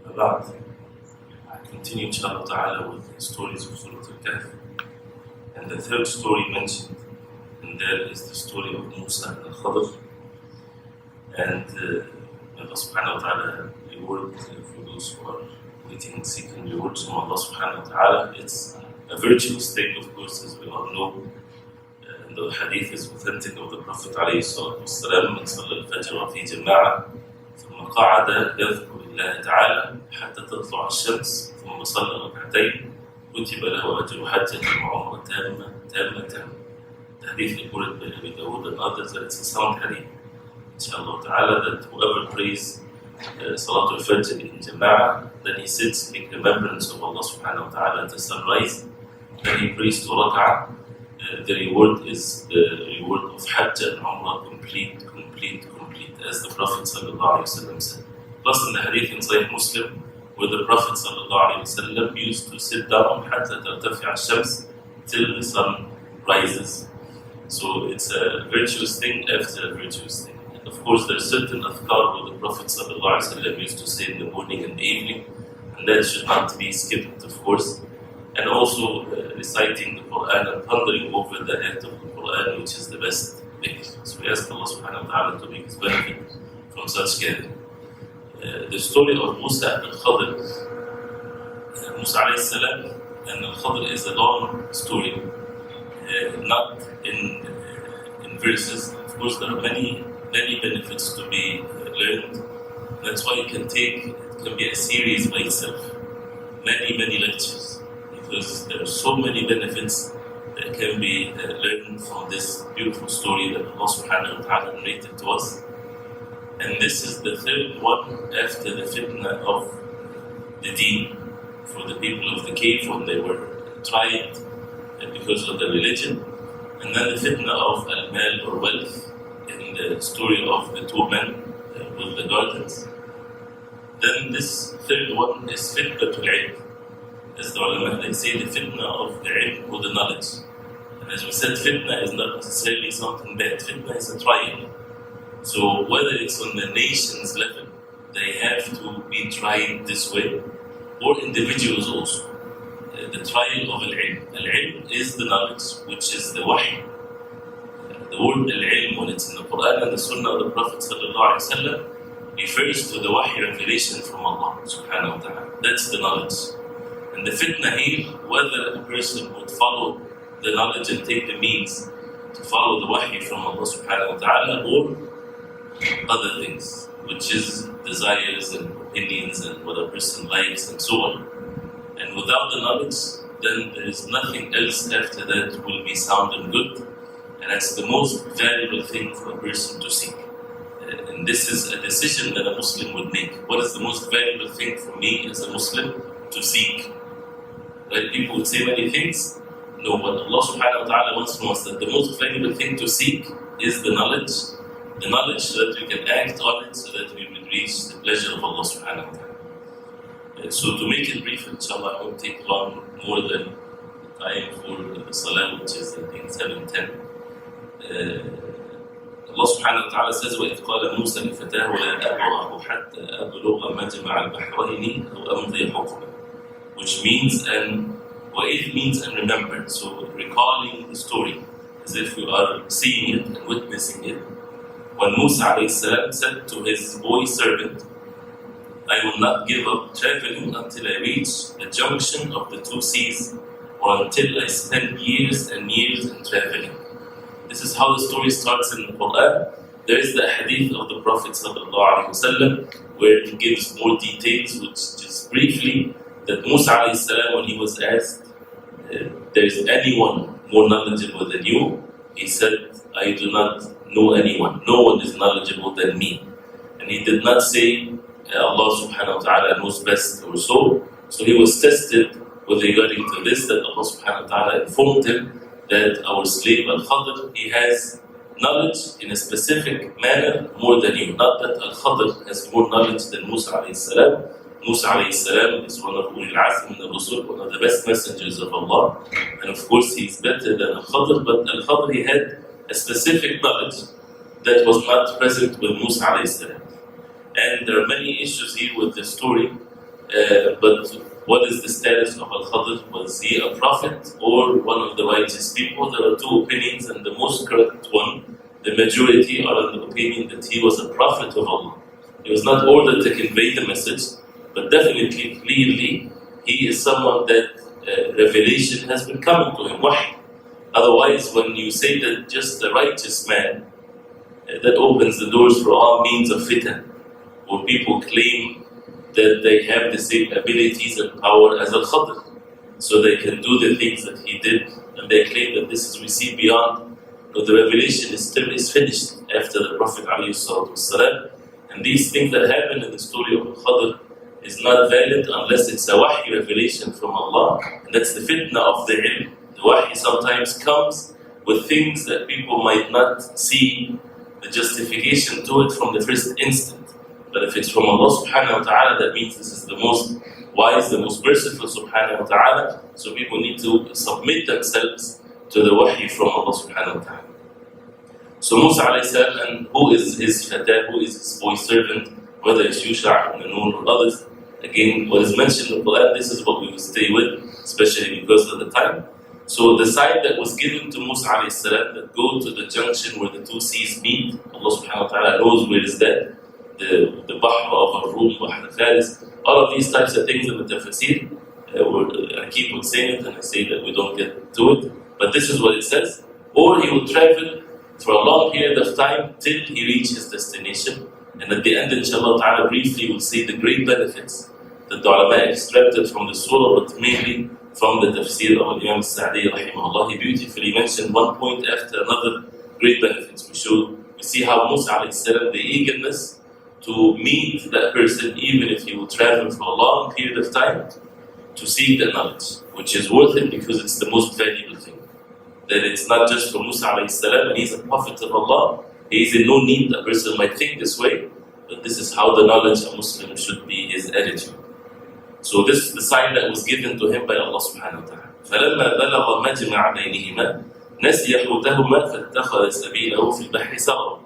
About continue inshallah ta'ala with the stories of Surat Al-Kahf. And the third story mentioned, and there is the story of Musa and Al-Khadr. And Allah subhanahu wa ta'ala reward for those who are waiting and seeking rewards from Allah subhanahu wa ta'ala. It's a virtuous thing, of course, as we all know. And the hadith is authentic of the Prophet alayhi salatu wasalam, من صلى الفجر في جماعة ثم قعد يذكر الله تعالى حتى تطلع الشمس ثم صلى ركعتين كتب له أجر حجة وعمرة تامة. The hadith reported by Abu Dawud and others, that it's a sound hadith, inshallah ta'ala, that whoever prays Salatul Fajr in Jama'ah, then he sits in remembrance of Allah subhanahu wa ta'ala at the sunrise, then he prays 2 rak'ah. The reward is the reward of Hajj and Umrah, complete, as the Prophet sallallahu alayhi wa sallam said. Plus in the hadith in Sahih Muslim, where the Prophet sallallahu alayhi wa sallam used to sit down حتى ترتفع الشمس, till the sun rises. So it's a virtuous thing after a virtuous thing. And of course there are certain adhkar where the Prophet sallallahu alayhi wa sallam used to say in the morning and the evening, and that should not be skipped, of course. And also reciting the Quran and pondering over the ayat of the Quran, which is the best thing. So we ask Allah subhanahu wa ta'ala to make us benefit from such gathering. The story of Musa and Al-Khadr. Musa alayhi salam and Al-Khadr is a long story, not in verses. Of course, there are many benefits to be learned. That's why it can be a series by itself. Many lectures, because there are so many benefits that can be learned from this beautiful story that Allah subhanahu wa ta'ala narrated to us. And this is the third one after the fitna of the deen for the people of the cave when they were tried because of the religion. And then the fitna of al-mal or wealth in the story of the 2 men with the gardens. Then this third one is fitnatul ilm. As the ulama, they say the fitna of the ilm or the knowledge. And as we said, fitna is not necessarily something bad. Fitna is a trial. So whether it's on the nation's level, they have to be tried this way, or individuals also. The trial of al-ilm. Al-ilm is the knowledge, which is the wahy. The word al-ilm, when it's in the Quran and the Sunnah of the Prophet sallallahu alaihi wasallam, refers to the wahy revelation from Allah subhanahu wa ta'ala. That's the knowledge. And the fitna here, whether a person would follow the knowledge and take the means to follow the wahy from Allah subhanahu wa ta'ala, or other things, which is desires and opinions and what a person likes and so on. And without the knowledge, then there is nothing else after that will be sound and good. And that's the most valuable thing for a person to seek. And this is a decision that a Muslim would make. What is the most valuable thing for me as a Muslim to seek? Right? People would say many things. No, what Allah subhanahu wa ta'ala wants from us, that the most valuable thing to seek is the knowledge. The knowledge so that we can act on it, so that we will reach the pleasure of Allah subhanahu wa ta'ala. So to make it brief, inshallah, I won't take long, more than time for the salah, which is I think 7:10. Allah subhanahu wa ta'ala says, وَإِذْ قَالَ مُوسَى لِفَتَاهُ لَا أَبْرَحُ حَتَّى أَبْلُغَ مَجْمَعَ الْبَحْرَيْنِ أَوْ أَمْضِيَ حُقُبًا, which means, and وَإِذْ means and remember. So recalling the story as if we are seeing it and witnessing it. When Musa alayhi salam said to his boy servant, I will not give up traveling until I reach the junction of the 2 seas, or until I spend years and years in traveling. This is how the story starts in the Quran. There is the hadith of the Prophet sallallahu alaihi wasallam where he gives more details, which just briefly, that Musa alayhi salam, when he was asked, there is anyone more knowledgeable than you? He said, I do not know anyone. No one is knowledgeable than me. And he did not say Allah subhanahu wa ta'ala knows best or so. So he was tested with regarding to this, that Allah subhanahu wa ta'ala informed him that our slave Al-Khadr, he has knowledge in a specific manner more than you. Not that Al-Khadr has more knowledge than Musa alayhi salam. Musa alayhi salam is one of Ulul Azm min al-Rusul, one of the best messengers of Allah. And of course he is better than Al-Khadr, but Al-Khadr, he had a specific knowledge that was not present with Musa alayhi salam. And there are many issues here with the story, but what is the status of Al-Khadr? Was he a prophet or one of the righteous people? There are two opinions, and the most correct one, the majority are of the opinion that he was a prophet of Allah. He was not ordered to convey the message, but definitely, clearly, he is someone that revelation has been coming to him, wahy. Otherwise, when you say that just a righteous man, that opens the doors for all means of fitan, where people claim that they have the same abilities and power as Al-Khadr, so they can do the things that he did, and they claim that this is received beyond. But the revelation is finished after the Prophet ﷺ, and these things that happen in the story of Al-Khadr is not valid unless it's a wahy revelation from Allah, and that's the fitna of the ilm. The wahy sometimes comes with things that people might not see the justification to it from the first instant. But if it's from Allah subhanahu wa ta'ala, that means this is the most wise, the most merciful subhanahu wa ta'ala. So people need to submit themselves to the wahy from Allah subhanahu wa ta'ala. So Musa alayhi salam, and who is his fatah, who is his boy servant, whether it's Yusha, Nanun, or others, again, what is mentioned in the Quran, this is what we will stay with, especially because of the time. So the sign that was given to Musa alayhi salam, that go to the junction where the two seas meet, Allah subhanahu wa ta'ala knows where is that, the Bahr of Ar-Rum, Bahr al-Faris, all of these types of things in the tafsir, I keep on saying it and I say that we don't get to it, but this is what it says. Or he will travel for a long period of time till he reaches his destination, and at the end, inshallah ta'ala, briefly we'll see the great benefits that the ulama extracted from the surah, but mainly from the tafsir of Imam Sa'di rahimahullah. He beautifully mentioned one point after another, great benefits. We see how Musa alayhi salam, the eagerness to meet that person, even if he will travel for a long period of time, to seek the knowledge, which is worth it because it's the most valuable thing. That it's not just for Musa alayhi salam, and he's a prophet of Allah, he is in no need. A person might think this way, but this is how the knowledge of Muslim should be, his attitude. So this is the sign that was given to him by Allah subhanahu wa ta'ala. فَلَمَّا بَلَغَ مَجْمَعَ بَيْنِهِمَا نَسِيَ حُوتَهُمَا فَاتَّخَذَ سَبِيلَهُ فِي الْبَحْرِ سَرَبًا.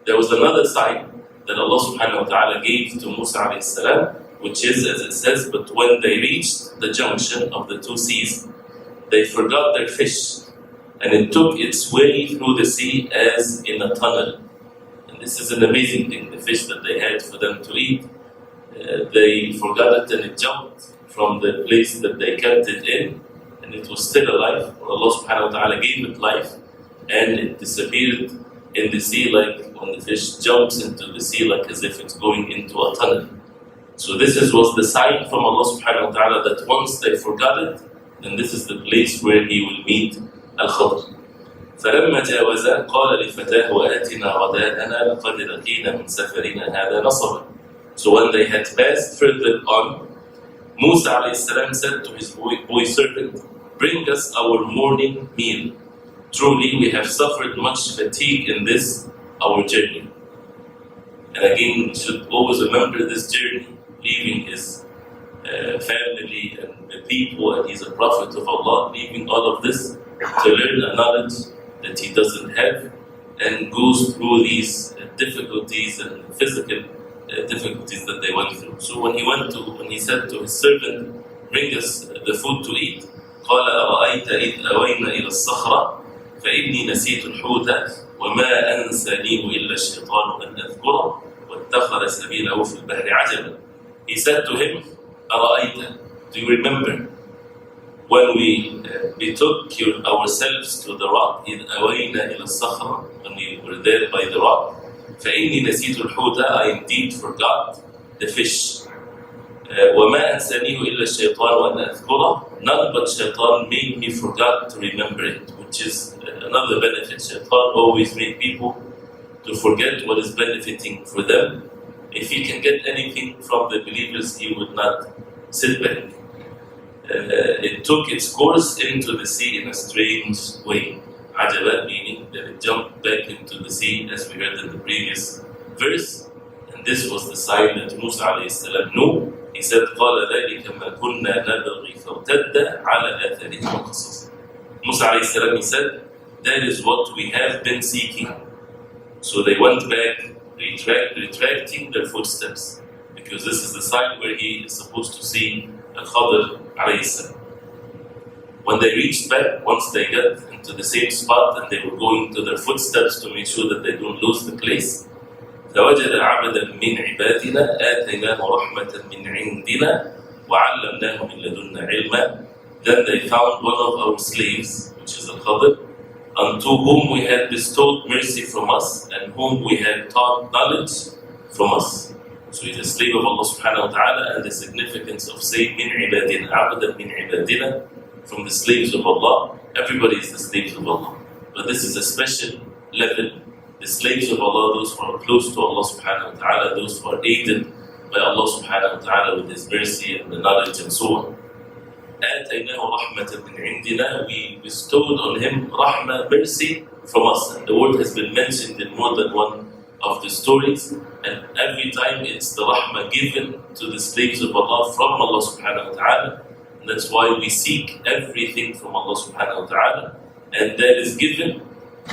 There was another sign that Allah subhanahu wa ta'ala gave to Musa alayhi salam, which is, as it says, but when they reached the junction of the two seas, they forgot their fish, and it took its way through the sea as in a tunnel. And this is an amazing thing, the fish that they had for them to eat, they forgot it and it jumped from the place that they kept it in, and it was still alive. Allah subhanahu wa ta'ala gave it life, and it disappeared in the sea, like when the fish jumps into the sea, like as if it's going into a tunnel. So this was the sign from Allah subhanahu wa ta'ala that once they forgot it, then this is the place where he will meet Al-Khadr. فَلَمَّا جَاوَزَا قَالَ لِفَتَاهُ آتِنَا غَدَاءَنَا لَقَدْ لَقِينَا مِنْ سَفَرِنَا هَذَا نَصَبًا. So when they had passed further on, Musa alayhi salam said to his boy servant, "Bring us our morning meal. Truly we have suffered much fatigue in this, our journey." And again, we should always remember this journey, leaving his family and the people, and he's a prophet of Allah, leaving all of this to learn a knowledge that he doesn't have, and goes through these difficulties and physical difficulties that they went through. So when he said to his servant, "Bring us the food to eat," قال أرأيت إذ أوينا إلى الصخرة فإني نسيت الحوت وما أنسانيه إلا الشيطان أن أذكره واتخذ سبيله في البحر عجبا. He said to him, أرأيت, do you remember when we betook ourselves to the rock, إذ أوينا إلى الصخرة, when we were there by the rock, فإني نسيت الحوت, I indeed forgot the fish. وما أنسانيه إلا الشيطان وأن أذكره, none but shaitan made me forget to remember it, which is another benefit. Shaitan always make people to forget what is benefiting for them. If he can get anything from the believers, he would not sit back. It took its course into the sea in a strange way. Ajaba, meaning that it jumped back into the sea, as we heard in the previous verse. And this was the sign that Musa alayhi salam knew. He said, قَالَ ذَلِكَ مَا كُنَّا نَبْغِي فَارْتَدَّ عَلَى آثَارِهِمَا قَصَصًا. Musa alayhi salam, he said, that is what we have been seeking. So they went back retracting their footsteps, because this is the sign where he is supposed to see Al-Khadr alayhi salam. When they reached back, once they got into the same spot and they were going to their footsteps to make sure that they don't lose the place, فوجد عبدا من عبادنا آتيناه رحمة من عندنا وعلمناه من لدنا علما. Then they found one of our slaves, which is Al-Khadr, unto whom we had bestowed mercy from us and whom we had taught knowledge from us. So he's a slave of Allah subhanahu wa ta'ala, and the significance of saying min ibadina, abadan min ibadina, from the slaves of Allah. Everybody is the slaves of Allah. But this is a special level. The slaves of Allah, those who are close to Allah subhanahu wa ta'ala, those who are aided by Allah subhanahu wa ta'ala with His mercy and the knowledge and so on. آتَيْنَاهُ رَحْمَةً مِنْ عِنْدِنَا, we bestowed on him rahmah, mercy from us. And the word has been mentioned in more than one of the stories, and every time it's the rahmah given to the slaves of Allah from Allah subhanahu wa ta'ala. And that's why we seek everything from Allah subhanahu wa ta'ala, and that is given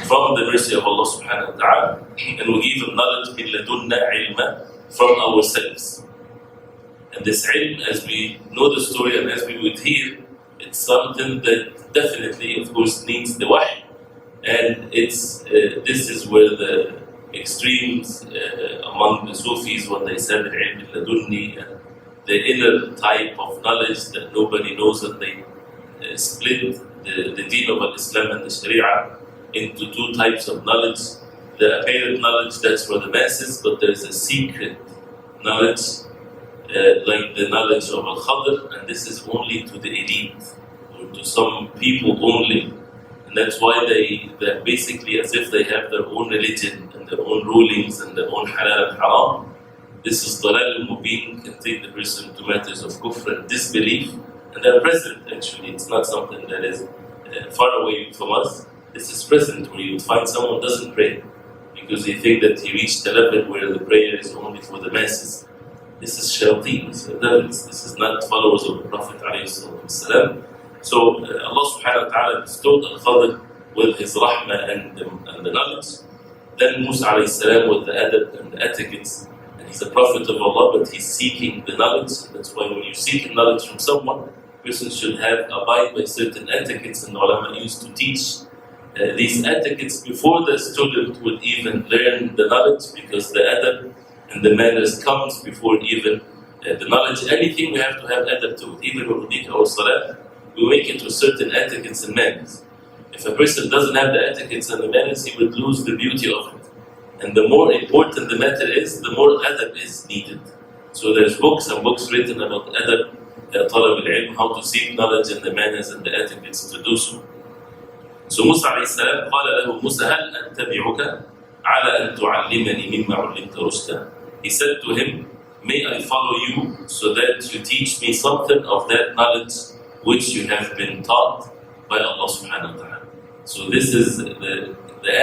from the mercy of Allah subhanahu wa ta'ala. And we give them knowledge مِنْ لَدُنَّا عِلْمًا, from ourselves. And this ilm, as we know the story and as we would hear, it's something that definitely, of course, needs the wahy. And it's this is where the extremes among the Sufis, when they said ilm ladunni, the inner type of knowledge that nobody knows, and they split the deen of Islam and the Sharia into two types of knowledge. The apparent knowledge, that's for the masses, but there's a secret knowledge, like the knowledge of Al-Khadr, and this is only to the elite, or to some people only. And that's why they're basically as if they have their own religion and their own rulings and their own halal and haram. This is dalal al-mubin, can take the person to matters of kufr and disbelief, and they're present actually. It's not something that is far away from us. This is present, where you would find someone doesn't pray because they think that he reached a level where the prayer is only for the masses. This is shayateen, this is not followers of the Prophet ﷺ. So Allah subhanahu wa ta'ala bestowed Al-Khadr with his rahmah and the knowledge. Then Musa alayhi salam with the adab and the etiquettes. And he's a prophet of Allah, but he's seeking the knowledge. That's why when you seek knowledge from someone, a person should abide by certain etiquettes, and the ulama used to teach these etiquettes before the student would even learn the knowledge, because the adab and the manners comes before even the knowledge. Anything we have to have adab to it. Even when we make our salah, we make it with certain etiquettes and manners. If a person doesn't have the etiquettes and the manners, he would lose the beauty of it. And the more important the matter is, the more adab is needed. So there's books and books written about adab, talab al-ilm, how to seek knowledge and the manners and the etiquettes to do so. So Musa alayhi salam, قال له موسى هل أتبعك على أن تعلمني مما علمت رشدا. He said to him, may I follow you so that you teach me something of that knowledge which you have been taught by Allah subhanahu wa ta'ala. So this is the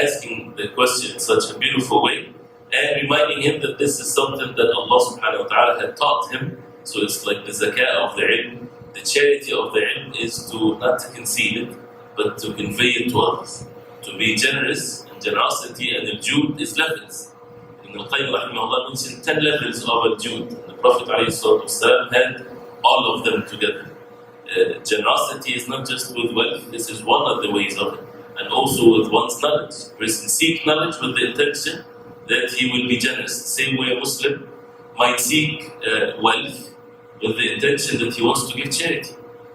asking the question in such a beautiful way, and reminding him that this is something that Allah subhanahu wa ta'ala had taught him. So it's like the zakah of the ilm. The charity of the ilm is to not to conceal it, but to convey it to others. To be generous, and generosity and al-jud is levels. Ibn al-Qayyim rahimahullah mentioned 10 levels of al-jud. The Prophet ﷺ had all of them together. Generosity is not just with wealth, this is one of the ways of it. And also with one's knowledge. A person seek knowledge with the intention that he will be generous. The same way a Muslim might seek wealth with the intention that he wants to give charity,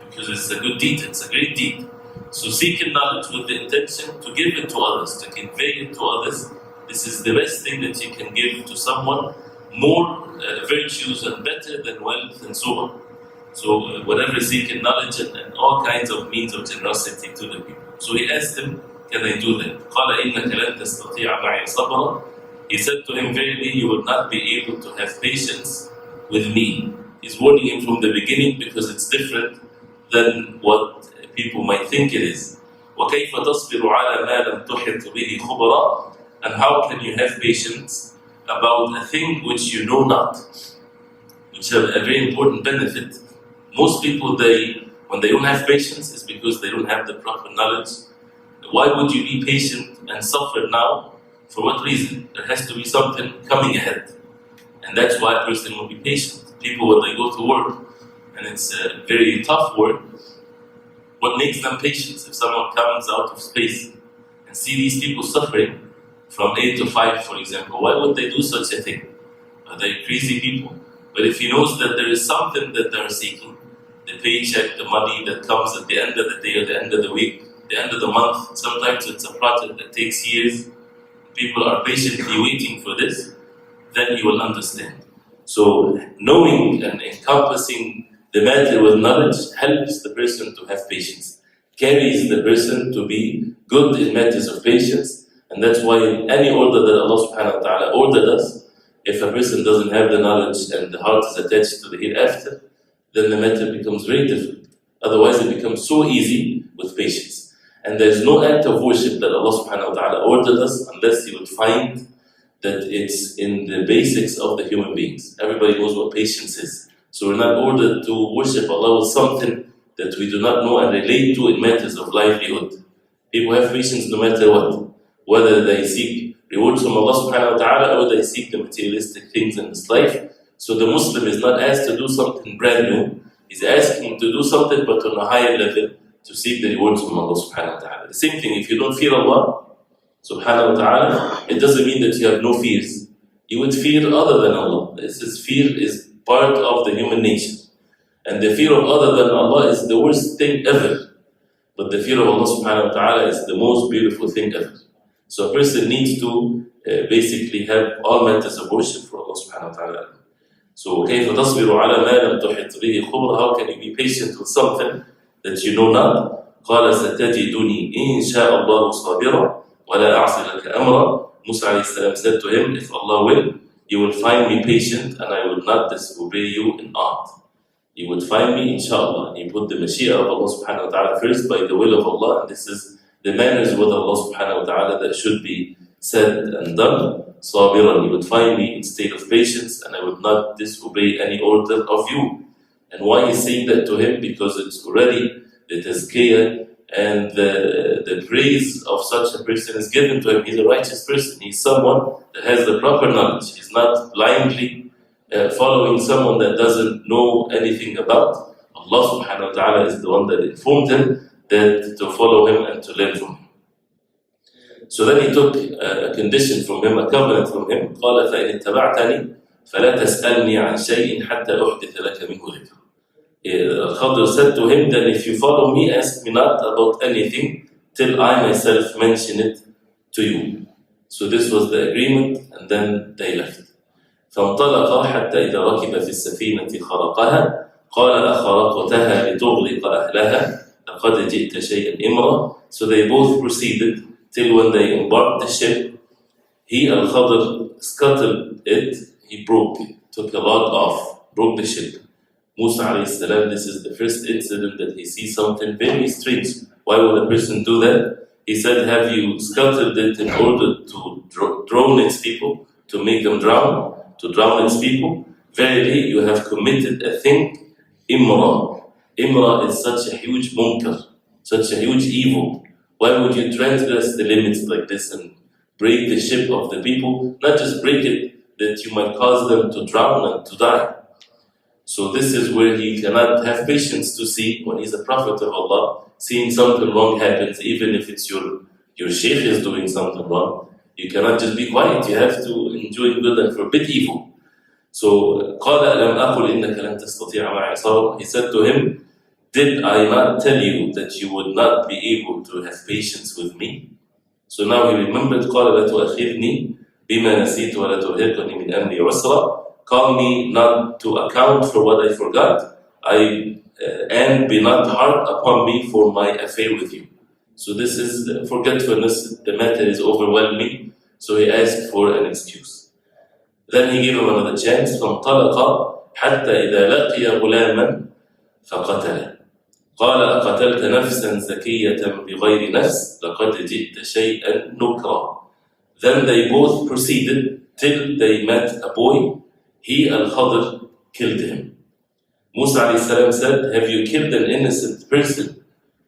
because it's a good deed, it's a great deed. So seeking knowledge with the intention to give it to others, to convey it to others, this is the best thing that you can give to someone, more virtues and better than wealth and so on. So whatever seeking knowledge and all kinds of means of generosity to the people. So he asked him, can I do that? قَالَ إِنَّكَ لَن تَسْتَطِيعَ مَعِي صَبْرًا. He said to him, verily you will not be able to have patience with me. He's warning him from the beginning, because it's different than what people might think it is. وَكَيْفَ تَصْبِرُ عَلَى مَا لَمْ تُحِطْ بِهِ خُبْرًا. And how can you have patience about a thing which you know not? Which is a very important benefit. Most people, when they don't have patience, it's because they don't have the proper knowledge. Why would you be patient and suffer now For what reason? There has to be something coming ahead. And that's why a person will be patient. People, when they go to work, and it's a very tough work, what makes them patient? If someone comes out of space and see these people suffering from 8 to 5, for example, why would they do such a thing? Are they crazy people? But if he knows that there is something that they're seeking, the paycheck, the money that comes at the end of the day, or the end of the week, the end of the month, sometimes it's a project that takes years, people are patiently waiting for this, then you will understand. So knowing and encompassing the matter with knowledge helps the person to have patience, carries the person to be good in matters of patience, and that's why in any order that Allah subhanahu wa ta'ala ordered us, if a person doesn't have the knowledge and the heart is attached to the hereafter, then the matter becomes very difficult. Otherwise it becomes so easy with patience. And there's no act of worship that Allah subhanahu wa ta'ala ordered us unless you would find that it's in the basics of the human beings. Everybody knows what patience is. So we're not ordered to worship Allah with something that we do not know and relate to in matters of livelihood. People have patience no matter what. Whether they seek rewards from Allah subhanahu wa ta'ala or they seek the materialistic things in this life. So the Muslim is not asked to do something brand new. He's asking to do something but on a higher level to seek the rewards from Allah subhanahu wa ta'ala. The same thing, if you don't fear Allah subhanahu wa ta'ala, it doesn't mean that you have no fears. You would fear other than Allah. This is fear is part of the human nature. And the fear of other than Allah is the worst thing ever. But the fear of Allah subhanahu wa ta'ala is the most beautiful thing ever. So a person needs to basically have all matters of worship for Allah subhanahu wa ta'ala. So كيف تصبر على ما لم تحط به خبرا? How can you be patient with something that you know not? قال ستجدني إن شاء الله صابرا ولا أعصي لك أمرا. Musa alayhi salam said to him, if Allah will, you will find me patient and I will not disobey you in art. You would find me, inshallah. You put the Mashiach of Allah subhanahu wa ta'ala first by the will of Allah, and this is the manners with Allah subhanahu wa ta'ala that should be said and done. Sabiran, you would find me in state of patience and I would not disobey any order of you. And why he's saying that to him? Because it's already the tazkiyah and the praise of such a person is given to him. He's a righteous person. He's someone that has the proper knowledge. He's not blindly following someone that doesn't know anything about. Allah subhanahu wa ta'ala is the one that informed him that to follow him and to learn from him. So then he took a condition from him, a covenant from him. قال فإن اتبعتني فلا تسألني عن شيء حتى أحدث لك منه ذكر. Al-Khadr said to him, then if you follow me, ask me not about anything till I myself mention it to you. So this was the agreement, and then they left. فانطلق حتى إذا ركب في السفينة خرقها قال أخرقتها لتغرق أهلها لقد جئت شيئا إمرا. So they both proceeded till when they embarked the ship, he Al-Khadr scuttled it, he broke it, took a log off, broke the ship. Musa alayhi salam, this is the first incident that he sees something very strange. Why would a person do that? He said, have you scuttled it in order to drown its people, to make them drown, to drown its people? Verily, you have committed a thing, imra. Imra is such a huge munkar, such a huge evil. Why would you transgress the limits like this and break the ship of the people? Not just break it, that you might cause them to drown and to die. So this is where he cannot have patience to see, when he's a prophet of Allah, seeing something wrong happens, even if it's your Sheikh is doing something wrong. You cannot just be quiet, you have to enjoin good and forbid evil. So قال ألم أقل إنك لن تستطيع معي صبرا. He said to him, did I not tell you that you would not be able to have patience with me? So now he remembered, قال لا تؤاخذني بما نسيت ولا ترهقني من أمري عسرا. Call me not to account for what I forgot, and be not hard upon me for my affair with you. So this is forgetfulness, the matter is overwhelming, so he asked for an excuse. Then he gave him another chance. فانطلق حتى إذا لقي غلاما فقتله. قال أقتلت نفسا زكية بغير نفس لقد جئت شيئا نكرا. Then they both proceeded till they met a boy. He, Al-Khadr, killed him. Musa alayhi salam said, have you killed an innocent person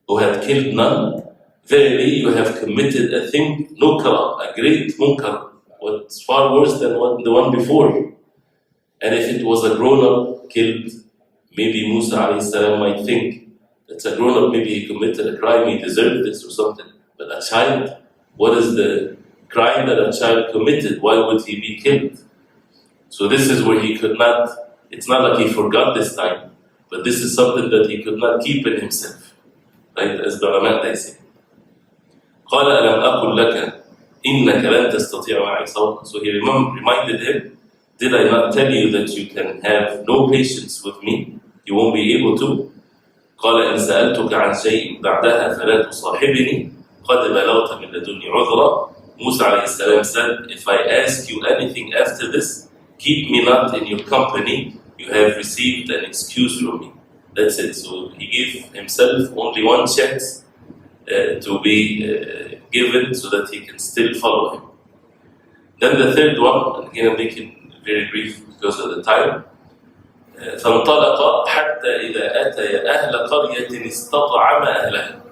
who had killed none? verily you have committed a thing, nukra, a great munkar, what's far worse than the one before. And if it was a grown-up killed, maybe Musa alayhi salam might think, it's a grown-up, maybe he committed a crime, he deserved this or something. But a child, what is the crime that a child committed? Why would he be killed? So this is where he could not, it's not like he forgot this time, but this is something that he could not keep in himself. Right? As the ulama they say. قال ألم أقل لك إنك لن تستطيع معي صبرا. So he reminded him, did I not tell you that you can have no patience with me? You won't be able to. قال إن سألتك عن شيء بعدها فلا تصاحبني قد بلغت من لدني عذرا. Musa alayhi salam said, if I ask you anything after this, keep me not in your company, you have received an excuse from me. That's it. So he gave himself only one chance to be given so that he can still follow him. Then the third one, and again I'm making very brief because of the time. فانطلق حتى إذا أتى أهل قرية استطعما أهلها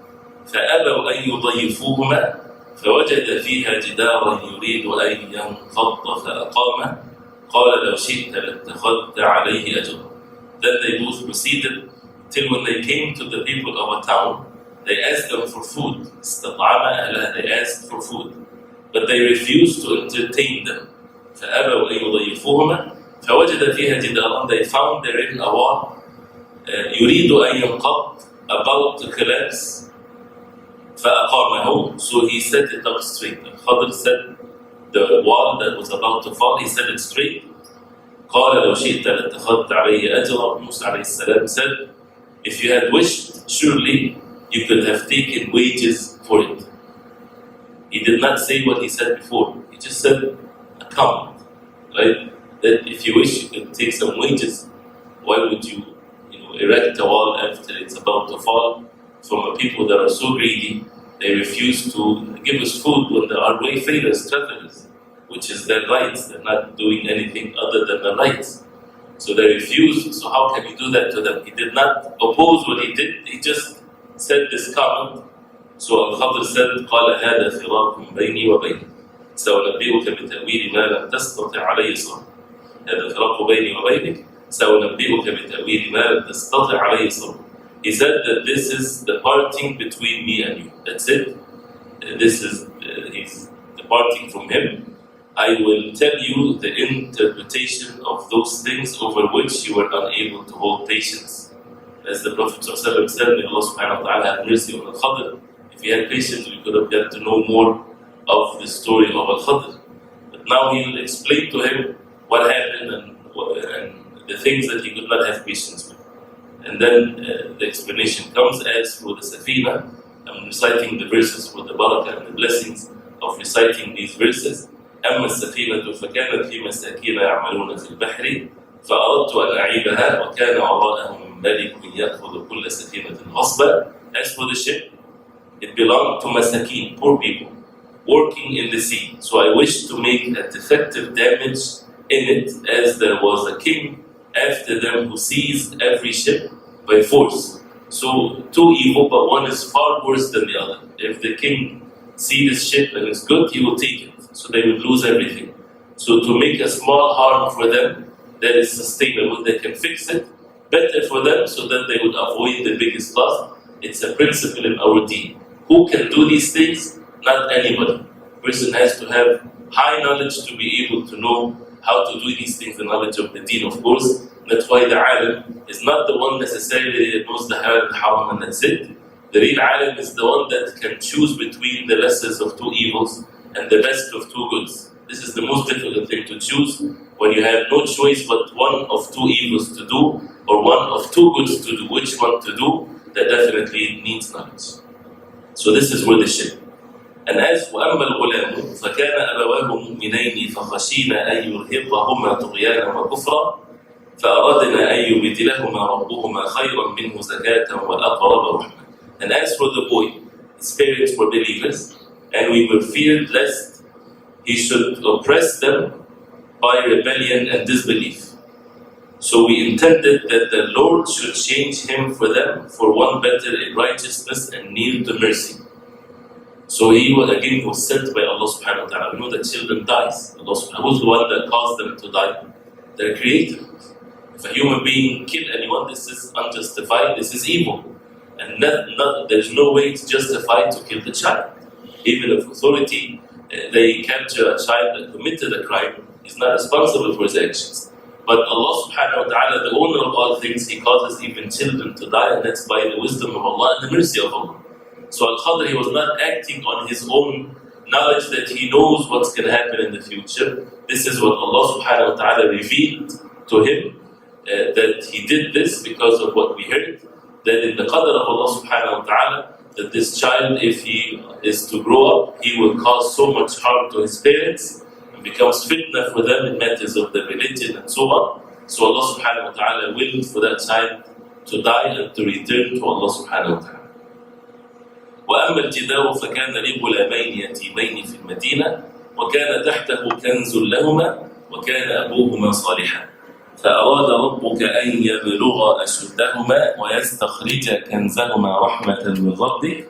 فأبوا أن يضيفوهما فوجد فيها جدارا يريد أن ينقض فأقامه قال لو شئت لاتخذت عليه أجرا. Then they both proceeded till when they came to the people of a town, they asked them for food. استطعما أهلها, they asked for food, but they refused to entertain them. فأبوا أن يضيفوهما فوجد فيها جدارا, they found therein a wall يريد أن ينقض, about to collapse. فأقامه, so he set it up straight. Khadr said the wall that was about to fall, he set it straight. قال لو شئت لاتخذت عليه أجرا. Musa alayhi salam said, if you had wished, surely you could have taken wages for it. He did not say what he said before. He just said a comment, right? That if you wish, you could take some wages. Why would you, erect a wall after it's about to fall? From a people that are so greedy, they refuse to give us food when there are wayfarers, travelers, which is their rights. They're not doing anything other than their rights. So they refused. So how can you do that to them? He did not oppose what he did. He just said this comment. So Al-Khadr said, قال هذا فراق بيني وبينك سأنبئك بتأويل ما لم تستطع عليه صبرا. هذا فراق بيني وبينك سأنبئك بتأويل ما لم تستطع عليه صبرا. He said that this is the parting between me and you. That's it. This is he's departing from him. I will tell you the interpretation of those things over which you were unable to hold patience. As the Prophet ﷺ said, may Allah subhanahu wa ta'ala have mercy on Al-Khadr. If he had patience, we could have got to know more of the story of Al-Khadr. But now he'll explain to him what happened and the things that he could not have patience with. And then the explanation comes as for the Safina. I'm reciting the verses for the barakah and the blessings of reciting these verses. أما السفينة فكانت في مساكين يعملون في البحر فأردت أن أعيبها وكان وراءهم ملك يأخذ كل سفينة غصبا. As for the ship, it belonged to masakin, poor people, working in the sea. So I wished to make a defective damage in it, as there was a king after them who seized every ship by force. So two evil, but one is far worse than the other. If the king sees this ship and it's good, he will take it. So they would lose everything. So to make a small harm for them that is sustainable, they can fix it, better for them so that they would avoid the biggest loss. It's a principle in our deen. Who can do these things? Not anybody. Person has to have high knowledge to be able to know how to do these things, the knowledge of the deen, of course. That's why the alim is not the one necessarily that knows the halal and haram and that's it. The real alim is the one that can choose between the lessers of two evils and the best of two goods. This is the most difficult thing to choose when you have no choice but one of two evils to do or one of two goods to do. Which one to do? That definitely needs knowledge. So this is where the ship. And as وَأَمَّا الْغُلَامُ فَكَانَ أَبَوَاهُ مُؤْمِنَيْنِ فَخَشِينَا أَن يُرْهِقَهُمَا طُغْيَانًا وَكُفْرًا فَأَرَدْنَا أَن يُبْدِلَهُمَا رَبُّهُمَا خَيْرًا مِنْهُ زَكَاةً وَأَقْرَبَ رَحْمًا. And as for the boy, his parents were believers, and we were feared lest he should oppress them by rebellion and disbelief. So we intended that the Lord should change him for them for one better in righteousness and near to mercy. So he was sent by Allah subhanahu wa ta'ala. We know that children dies. Allah subhanahu wa ta'ala was the one that caused them to die. Their creator. If a human being kill anyone, this is unjustified, this is evil. And there's no way to justify to kill the child. Even if authority, they capture a child that committed a crime, he's not responsible for his actions. But Allah subhanahu wa ta'ala, the owner of all things, He causes even children to die, and that's by the wisdom of Allah and the mercy of Allah. So Al-Khadr, he was not acting on his own knowledge that he knows what's going to happen in the future. This is what Allah subhanahu wa ta'ala revealed to him, that he did this because of what we heard, that in the qadr of Allah subhanahu wa ta'ala, that this child, if he is to grow up, he will cause so much harm to his parents, and becomes fitna for them in matters of the religion and so on. So Allah subhanahu wa ta'ala willed for that child to die and to return to Allah subhanahu wa ta'ala. وأما الجدار فكان لغلامين يتيمين في المدينة وكان تحته كنز لهما وكان أبوهما صالحا فأراد ربك أن يبلغا أشدهما ويستخرجا كنزهما رحمة من ربك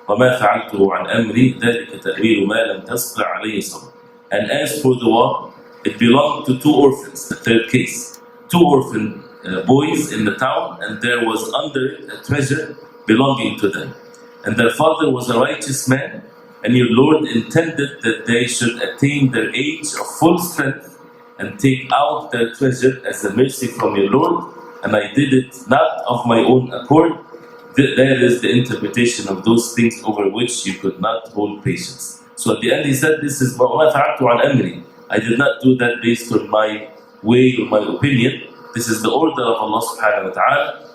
وما فعلته عن أمري ذلك تأويل ما لم تستطع عليه صبرا. And as for the wall, it belonged to two orphans, the third case. Two orphan boys in the town, and there was under it a treasure belonging to them. And their father was a righteous man, and your Lord intended that they should attain their age of full strength and take out their treasure as a mercy from your Lord, and I did it not of my own accord. That is the interpretation of those things over which you could not hold patience. So at the end he said, this is وَمَا فَعَلْتُ عَنْ أَمْرِي. I did not do that based on my way or my opinion. This is the order of Allah subhanahu wa ta'ala.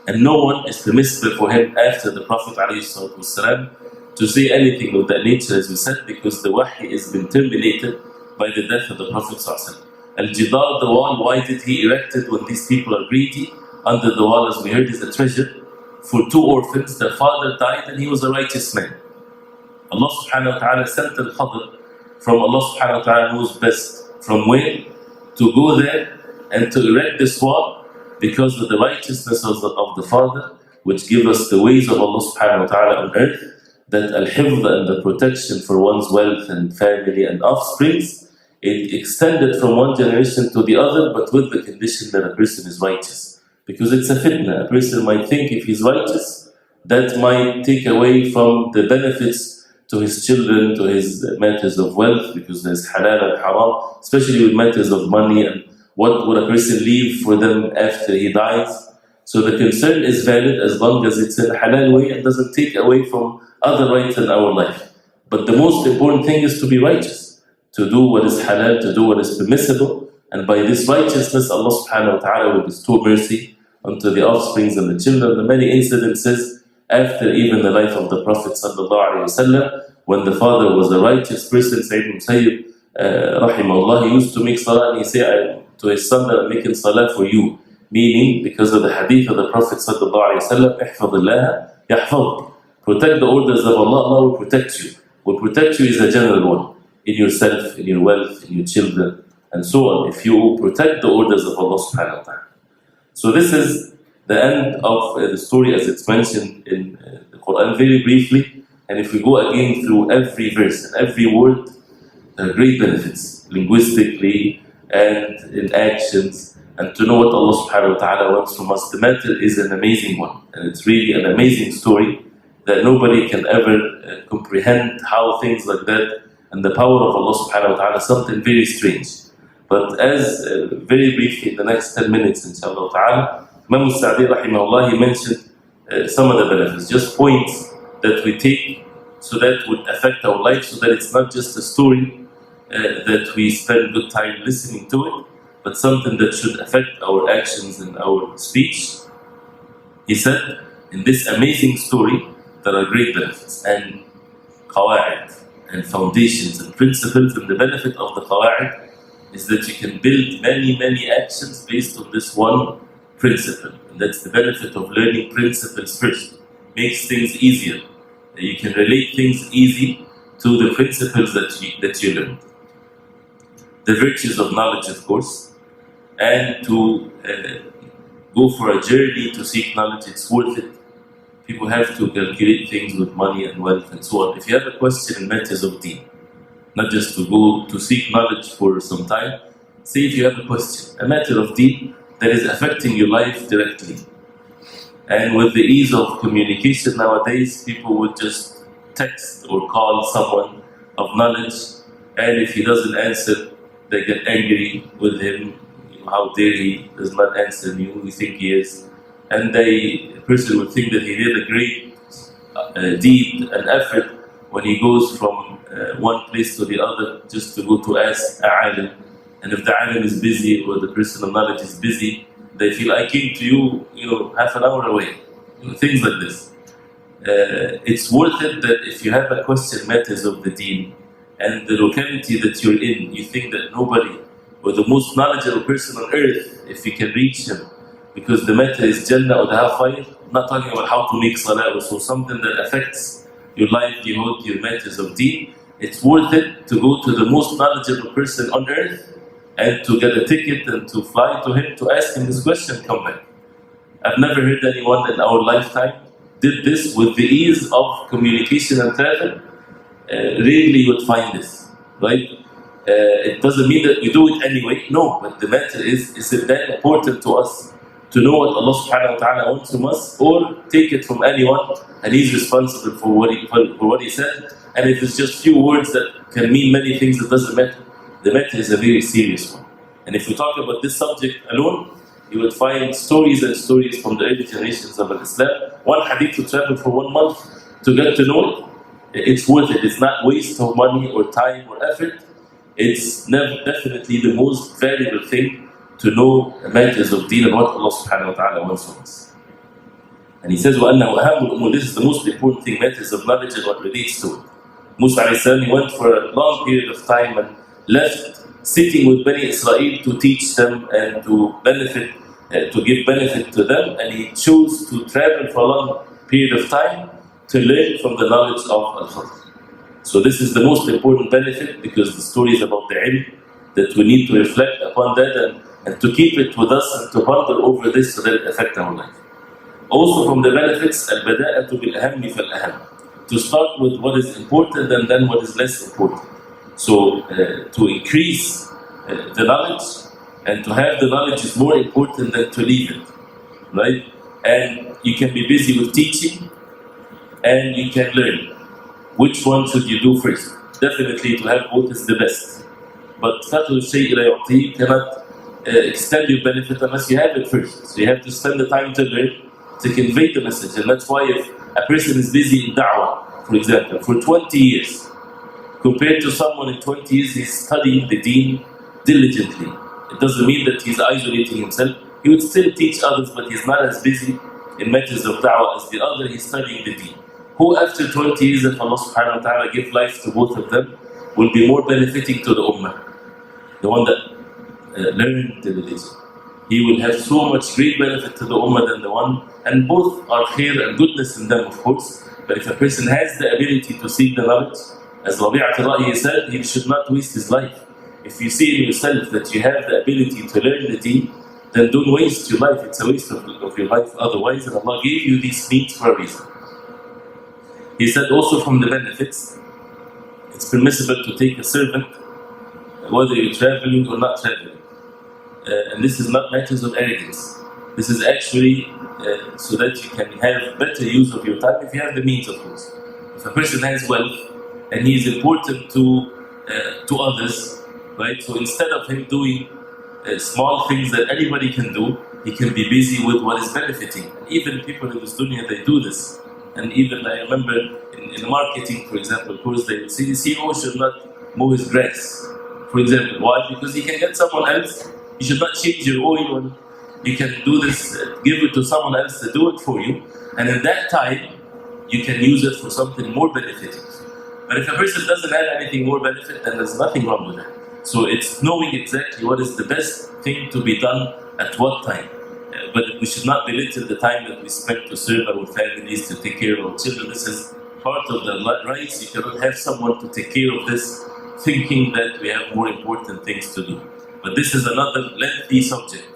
And no one is permissible for him after the Prophet ﷺ to say anything of that nature, as we said, because the wahy has been terminated by the death of the Prophet ﷺ. Al-Jidar, the wall, why did he erect it when these people are greedy? Under the wall, as we heard, is a treasure for two orphans. Their father died and he was a righteous man. Allah subhanahu wa ta'ala sent Al-Khadr from Allah subhanahu wa ta'ala knows best from where to go there and to erect this wall, because of the righteousness of the Father, which give us the ways of Allah subhanahu wa ta'ala on earth, that al-hifd and the protection for one's wealth and family and offsprings, it extended from one generation to the other, but with the condition that a person is righteous. Because it's a fitna. A person might think if he's righteous, that might take away from the benefits to his children, to his matters of wealth, because there's halal and haram, especially with matters of money and what would a person leave for them after he dies. So the concern is valid as long as it's in a halal way and doesn't take away from other rights in our life. But the most important thing is to be righteous, to do what is halal, to do what is permissible. And by this righteousness, Allah subhanahu wa ta'ala will bestow mercy unto the offsprings and the children. The many incidences after even the life of the Prophet sallallahu alaihi wasallam, when the father was a righteous person, Sayyid Musayyib, rahimahullah, he used to make salah and he said to his son that I'm making salah for you. Meaning, because of the hadith of the Prophet sallallahu alaihi wasallam, ihfadillah yahfadk. Protect the orders of Allah, Allah will protect you. Will protect you is a general one. In yourself, in your wealth, in your children, and so on. If you protect the orders of Allah subhanahu wa ta'ala. So this is the end of the story as it's mentioned in the Quran very briefly. And if we go again through every verse and every word, there are great benefits, linguistically and in actions, and to know what Allah subhanahu wa ta'ala wants from us. The matter is an amazing one, and it's really an amazing story that nobody can ever comprehend how things like that and the power of Allah subhanahu wa ta'ala, something very strange. But as very briefly in the next 10 minutes inshallah ta'ala, Imam al-Sa'di rahimahullah, he mentioned some of the benefits, just points that we take so that would affect our life, so that it's not just a story that we spend good time listening to it, but something that should affect our actions and our speech. He said, in this amazing story, there are great benefits and qawa'id and foundations and principles, and the benefit of the qawa'id is that you can build many actions based on this one principle. And that's the benefit of learning principles first. Makes things easier. You can relate things easy to the principles that you learn. The virtues of knowledge, of course, and to go for a journey to seek knowledge, it's worth it. People have to calculate things with money and wealth and so on. If you have a question in matters of deen, not just to go to seek knowledge for some time, say if you have a question, a matter of deen that is affecting your life directly. And with the ease of communication nowadays, people would just text or call someone of knowledge, and if he doesn't answer, they get angry with him. How dare he does not answer you? We think he is. And the person would think that he did a great deed and effort when he goes from one place to the other just to go to ask a alim. And if the alim is busy or the person of knowledge is busy, they feel, I came to you, half an hour away. Things like this. It's worth it that if you have a question matters of the deen and the locality that you're in, you think that nobody or the most knowledgeable person on earth, if you can reach him, because the matter is Jannah or the hellfire, I'm not talking about how to make salah or so, something that affects your livelihood, your matters of deen, it's worth it to go to the most knowledgeable person on earth and to get a ticket and to fly to him to ask him this question, come back. I've never heard anyone in our lifetime did this with the ease of communication and travel. Rarely you would find this, right? It doesn't mean that we do it anyway, no, but the matter is it that important to us to know what Allah subhanahu wa ta'ala wants from us, or take it from anyone and he's responsible for what he said, and if it's just few words that can mean many things, it doesn't matter. The matter is a very serious one. And if we talk about this subject alone, you would find stories and stories from the early generations of Islam. One hadith to travel for 1 month to get to know it, it's worth it. It's not waste of money or time or effort. It's definitely the most valuable thing to know matters of deen and what Allah subhanahu wa ta'ala wants from us. And he says, وَأَنَّهُ أَهَمُ الْأُمُورِ, this is the most important thing, matters of knowledge and what relates to it. Musa alayhi salam, he went for a long period of time and left sitting with Bani Israel to teach them and to benefit, to give benefit to them, and he chose to travel for a long period of time to learn from the knowledge of Al-Kahf. So this is the most important benefit, because the story is about the ilm, that we need to reflect upon that and to keep it with us and to ponder over this so that it affects our life. Also from the benefits, al-bada'atu bil-ahammi fal-aham, to start with what is important and then what is less important. So to increase the knowledge and to have the knowledge is more important than to leave it, right? And you can be busy with teaching and you can learn. Which one should you do first? Definitely to have both is the best. But فَتْرُ الشَّيْءِ لَا يُعْطِيهِ, you cannot extend your benefit unless you have it first. So you have to spend the time to learn, to convey the message. And that's why if a person is busy in da'wah, for example, for 20 years, compared to someone in 20 years, he's studying the deen diligently. It doesn't mean that he's isolating himself. He would still teach others, but he's not as busy in matters of da'wah as the other. He's studying the deen. Who after 20 years, if Allah subhanahu wa ta'ala give life to both of them, will be more benefiting to the ummah. The one that learned the religion. He will have so much great benefit to the ummah than the one, and both are khair and goodness in them, of course. But if a person has the ability to seek the knowledge, as Rabi'at al-Ra'i said, he should not waste his life. If you see in yourself that you have the ability to learn the deen, then don't waste your life. It's a waste of your life otherwise, and Allah gave you these means for a reason. He said also from the benefits, it's permissible to take a servant whether you're traveling or not traveling. And this is not matters of arrogance. This is actually so that you can have better use of your time if you have the means, of course. If a person has wealth and he is important to others, right? So instead of him doing small things that anybody can do, he can be busy with what is benefiting. And even people in this dunya, they do this. And even I remember in marketing, for example, of course, they would say the CEO should not mow his grass, for example. Why? Because he can get someone else. You should not change your oil, and you can do this, give it to someone else to do it for you. And in that time, you can use it for something more benefiting. But if a person doesn't have anything more benefit, then there's nothing wrong with that. So it's knowing exactly what is the best thing to be done at what time. But we should not belittle the time that we spend to serve our families, to take care of our children. This is part of the rights. You cannot have someone to take care of this thinking that we have more important things to do. But this is another lengthy subject,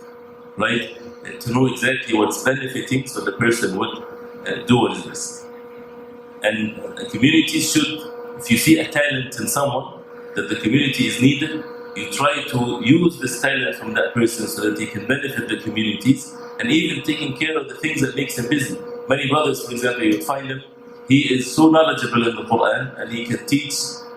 right? To know exactly what's benefiting so the person would do what is best. And a community should, if you see a talent in someone that the community is needed, you try to use this talent from that person so that he can benefit the communities, and even taking care of the things that makes him busy. Many brothers, for example, you would find him, he is so knowledgeable in the Quran and he can teach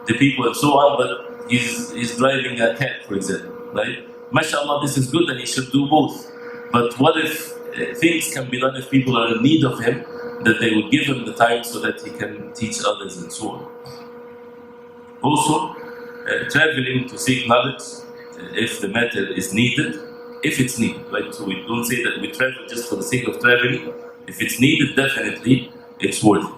the people and so on, but he's driving a cat, for example, right? MashaAllah, this is good and he should do both. But what if things can be done if people are in need of him, that they will give him the time so that he can teach others and so on. Also, traveling to seek knowledge, if the matter is needed, if it's needed, right? So we don't say that we travel just for the sake of traveling. If it's needed, definitely it's worth it.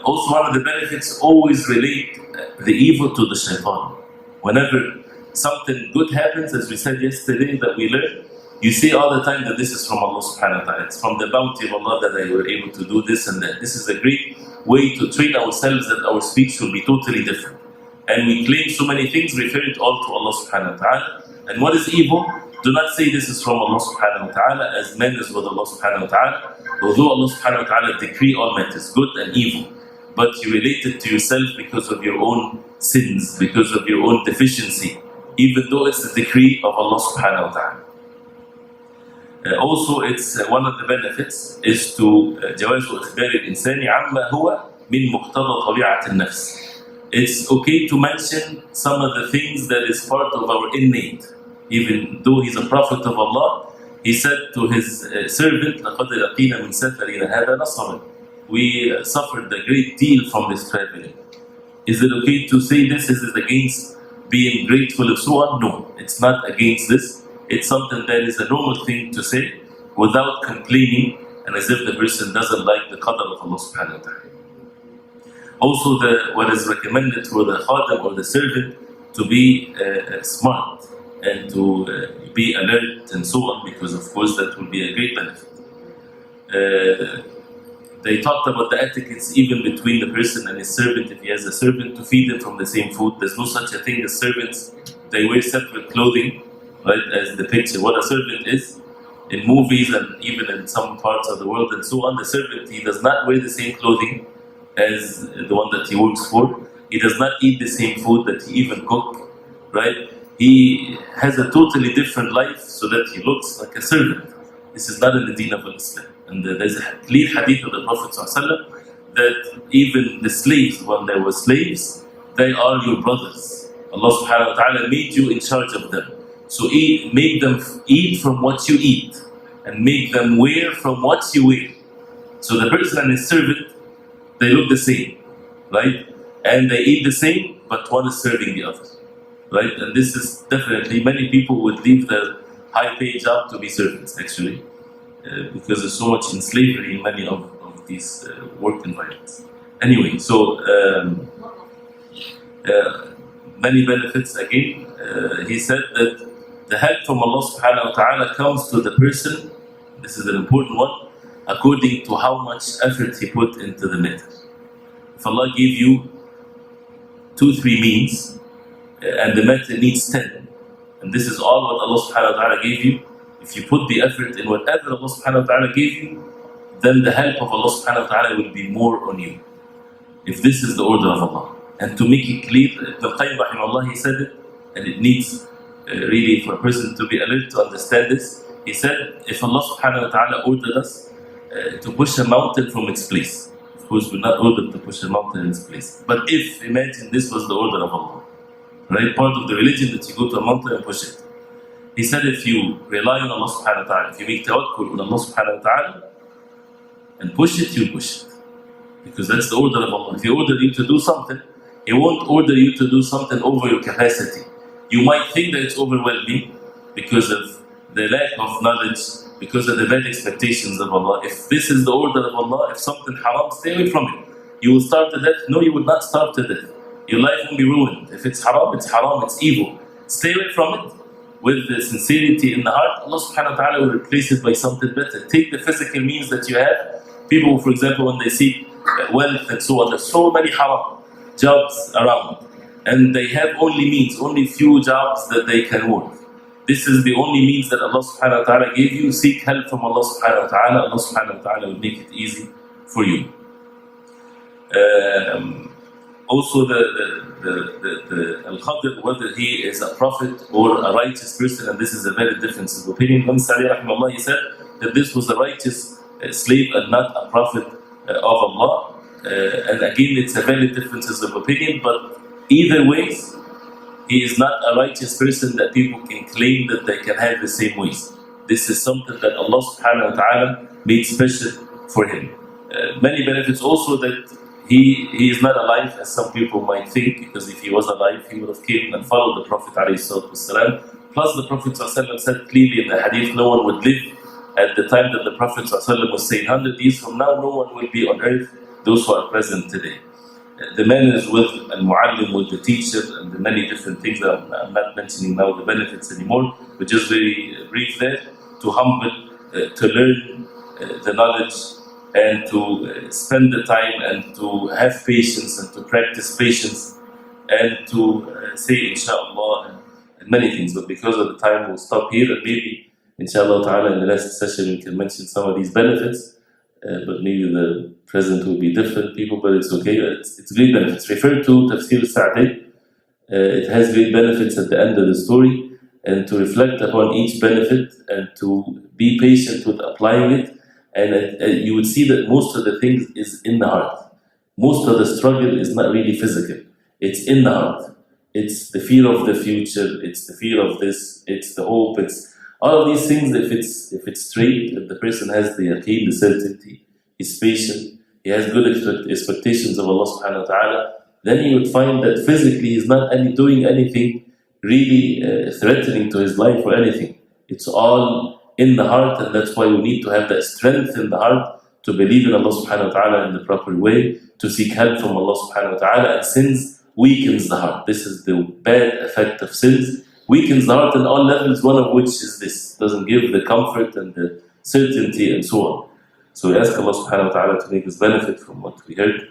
Also, one of the benefits, always relate the evil to the shaitan. Whenever something good happens, as we said yesterday that we learned, you say all the time that this is from Allah subhanahu wa ta'ala. It's from the bounty of Allah that I were able to do this and that. This is a great way to train ourselves that our speech will be totally different. And we claim so many things, refer it all to Allah subhanahu wa ta'ala. And what is evil, do not say this is from Allah subhanahu wa ta'ala, as men is with Allah subhanahu wa ta'ala. Although Allah subhanahu wa ta'ala decree all matters, good and evil, but you relate it to yourself because of your own sins, because of your own deficiency, even though it's the decree of Allah subhanahu wa ta'ala. Also, it's one of the benefits is to جواز إخبار الإنسان عما هو من مقتضى طبيعة النفس. It's okay to mention some of the things that is part of our innate. Even though he's a prophet of Allah, he said to his servant, لقد لقينا من سفرنا هذا نصبا. We suffered a great deal from this traveling. Is it okay to say this? Is it against being grateful and so on? No, it's not against this. It's something that is a normal thing to say without complaining and as if the person doesn't like the qadr of Allah subhanahu wa ta'ala. Also, what is recommended for the khadim or the servant to be smart and to be alert and so on, because of course that will be a great benefit. They talked about the etiquettes even between the person and his servant. If he has a servant, to feed them from the same food. There's no such a thing as servants. They wear separate clothing, right, as the picture. What a servant is, in movies and even in some parts of the world and so on, the servant, he does not wear the same clothing as the one that he works for. He does not eat the same food that he even cook, right? He has a totally different life so that he looks like a servant. This is not in the deen of Islam. And there's a clear hadith of the Prophet ﷺ that even the slaves, when they were slaves, they are your brothers. Allah subhanahu wa ta'ala made you in charge of them. So make them eat from what you eat and make them wear from what you wear. So the person and his servant, they look the same, right? And they eat the same, but one is serving the other, right? And this is definitely, many people would leave their high paid job to be servants actually, because there's so much in slavery in many of these work environments. Anyway, so many benefits again. He said that the help from Allah subhanahu wa ta'ala comes to the person, this is an important one, according to how much effort he put into the matter. If Allah gave you 2-3 means and the matter needs 10, and this is all what Allah subhanahu wa ta'ala gave you, if you put the effort in whatever Allah subhanahu wa ta'ala gave you, then the help of Allah subhanahu wa ta'ala will be more on you. If this is the order of Allah. And to make it clear, Ibn al-Qayyim rahimahullah, he said it, and it needs really for a person to be alert to understand this. He said, if Allah subhanahu wa ta'ala ordered us to push a mountain from its place, of course we're not ordered to push a mountain in its place, but if, imagine this was the order of Allah, right? Part of the religion that you go to a mountain and push it. He said, if you rely on Allah subhanahu wa ta'ala, if you make tawakkul on Allah subhanahu wa ta'ala and push it, you'll push it. Because that's the order of Allah. If He ordered you to do something, He won't order you to do something over your capacity. You might think that it's overwhelming because of the lack of knowledge, because of the bad expectations of Allah. If this is the order of Allah, if something haram, stay away from it. You will starve to death? No, you would not starve to death. Your life will be ruined. If it's haram, it's evil. Stay away from it with the sincerity in the heart. Allah subhanahu wa ta'ala will replace it by something better. Take the physical means that you have. People, for example, when they seek wealth and so on, there's so many haram jobs around, and they have only means, only few jobs that they can work. this is the only means that Allah subhanahu wa ta'ala gave you. Seek help from Allah subhanahu wa ta'ala. Allah subhanahu wa ta'ala will make it easy for you. Also, the Al-Khadr, whether he is a prophet or a righteous person, and this is a very difference of opinion. Imam Sa'di rahimahullah, he said that this was a righteous slave and not a prophet of Allah. And again, it's a very differences of opinion, but either ways, he is not a righteous person that people can claim that they can have the same ways. This is something that Allah subhanahu wa ta'ala made special for him. Many benefits also that he is not alive as some people might think, because if he was alive, he would have came and followed the Prophet ﷺ. Plus the Prophet ﷺ said clearly in the hadith, no one would live at the time that the Prophet ﷺ was saying, 100 years from now, no one will be on earth, those who are present today. The man is with al-muallim, with the teacher, and the many different things that I'm not mentioning now the benefits anymore, but just very brief there, to humble, to learn the knowledge, and to spend the time and to have patience and to practice patience and to say inshallah and many things. But because of the time, we'll stop here, and maybe inshallah ta'ala in the next session we can mention some of these benefits. But maybe the present will be different people, but it's okay. It's great benefits. Refer to Tafsir Sa'di. It has great benefits at the end of the story, and to reflect upon each benefit and to be patient with applying it. And you would see that most of the things is in the heart. Most of the struggle is not really physical. It's in the heart. It's the fear of the future. It's the fear of this. It's the hope. It's all of these things. If it's straight, if the person has the yaqeen, the certainty, he's patient, he has good expectations of Allah subhanahu wa ta'ala, then he would find that physically he's not doing anything really threatening to his life or anything. It's all in the heart, and that's why we need to have that strength in the heart to believe in Allah subhanahu wa ta'ala in the proper way, to seek help from Allah subhanahu wa ta'ala. And sins weakens the heart. This is the bad effect of sins. Weakens the heart on all levels, one of which is this. Doesn't give the comfort and the certainty and so on. So we ask Allah subhanahu wa ta'ala to make us benefit from what we heard.